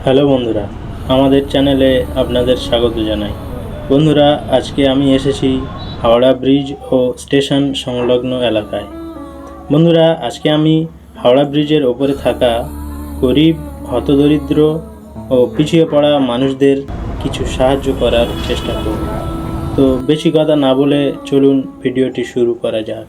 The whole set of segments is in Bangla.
হ্যালো বন্ধুরা, আমাদের চ্যানেলে আপনাদের স্বাগত জানাই। বন্ধুরা, আজকে আমি এসেছি হাওড়া ব্রিজ ও স্টেশন সংলগ্ন এলাকায়। বন্ধুরা, আজকে আমি হাওড়া ব্রিজের ওপরে থাকা গরিব, হতদরিদ্র ও পিছিয়ে পড়া মানুষদের কিছু সাহায্য করার চেষ্টা করব। তো বেশি কথা না বলে চলুন ভিডিওটি শুরু করা যাক।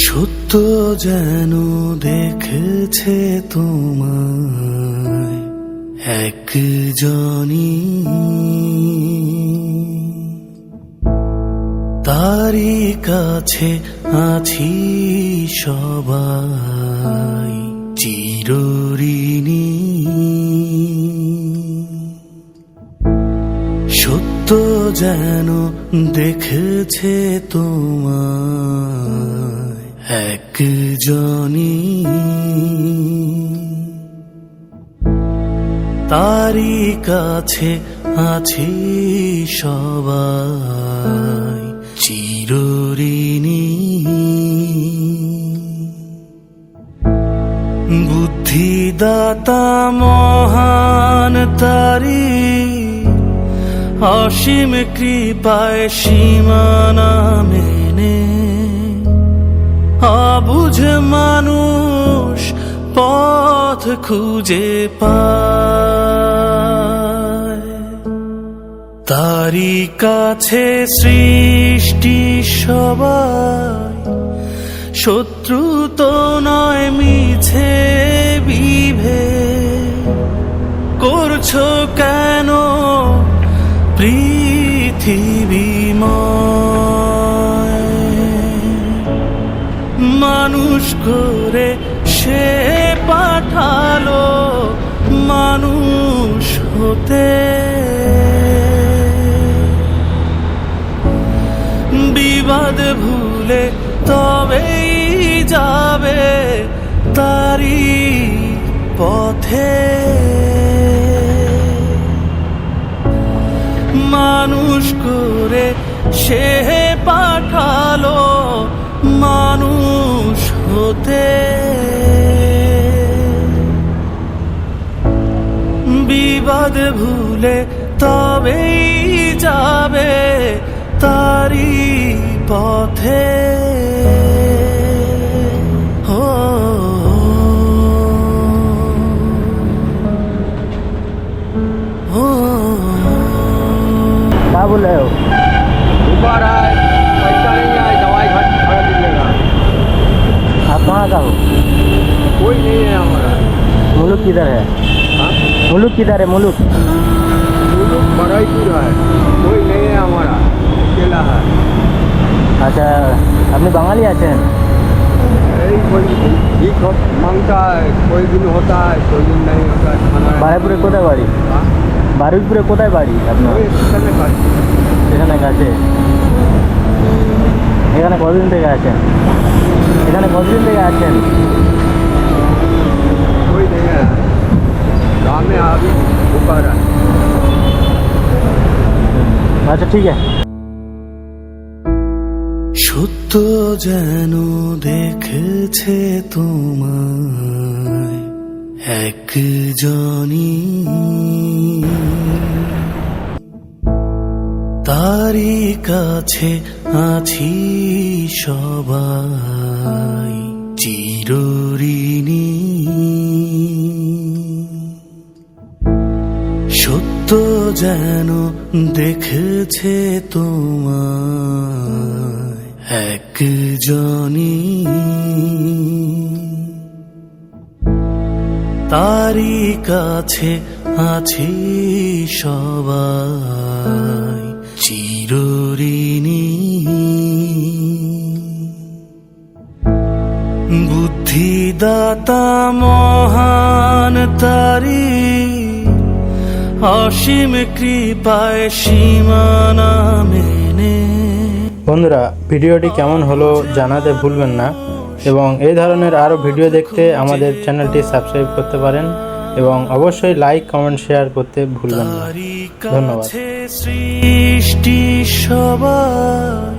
সত্য যেন দেখেছে তোমায় একজনই, তারই কাছে আছি সবাই চিরঋণী। সত্য যেন দেখেছে তোমায় একজনই, তারই কাছে আছি সবাই চিরঋণী। বুদ্ধিদাতা মহান তারি অসীম কৃপায় সীমানা মেনে অবুঝ মানুষ পথ খুঁজে পায়। তারি কাছে সৃষ্টি সবাই, শত্রু তো নয় মিছে বিভেদ। করছো কেন পৃথিবীময় মানুষ করে সে পাঠালো মানুষ হতে। বিবাদ ভুলে তবেই যাবে তারি পথে। মানুষ করে সে পাঠালো মানুষ হতে। বিবাদ ভুলে তবেই যাবে তারি পথে। क्या बोल रहे हो? ऊपर आए, पैसा नहीं आए, दवाई खड़ा मिलेगा। आप कहाँ का हो? कोई नहीं है हमारा। मुलुक किधर है? हाँ? मुलुक किधर है? मुलुक मुलुक बराईपुर है, कोई नहीं है हमारा, अकेला है। अच्छा, আপনি বাঙালি আছেন? यही कोई ठीक मांगता है, कोई दिन होता है, कोई दिन नहीं होता है। खाना বারুইপুরে কোথায় বাড়ি? हाँ? বারুইপুরে কোথায় বাড়ি আপনার? कोई स्टेशन में खाते। এখানে কাছে। এখানে কতদিন থেকে আছেন? এখানে কতদিন থেকে আছেন? कोई नहीं है, गाँव में अभी ऊपर है। আচ্ছা, ঠিক আছে। সত্য যেন দেখেছে তোমায় একজনই, তারই কাছে আছি সবাই চিরঋণী। সত্য যেন দেখেছে তোমায় একজনই, তারই কাছে আছি সবাই চিরঋণী। বুদ্ধিদাতা মহান তারি অসীম কৃপায় সীমানা মেনে। বন্ধুরা, ভিডিওটি কেমন হলো জানাতে ভুলবেন না এবং এই ধরনের আরও ভিডিও দেখতে আমাদের চ্যানেলটি সাবস্ক্রাইব করতে পারেন এবং অবশ্যই লাইক কমেন্ট শেয়ার করতে ভুলবেন না। ধন্যবাদ। সৃষ্টি সবাই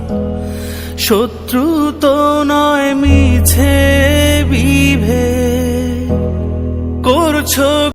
শত্রু তো নয় মিছে বিভে করছো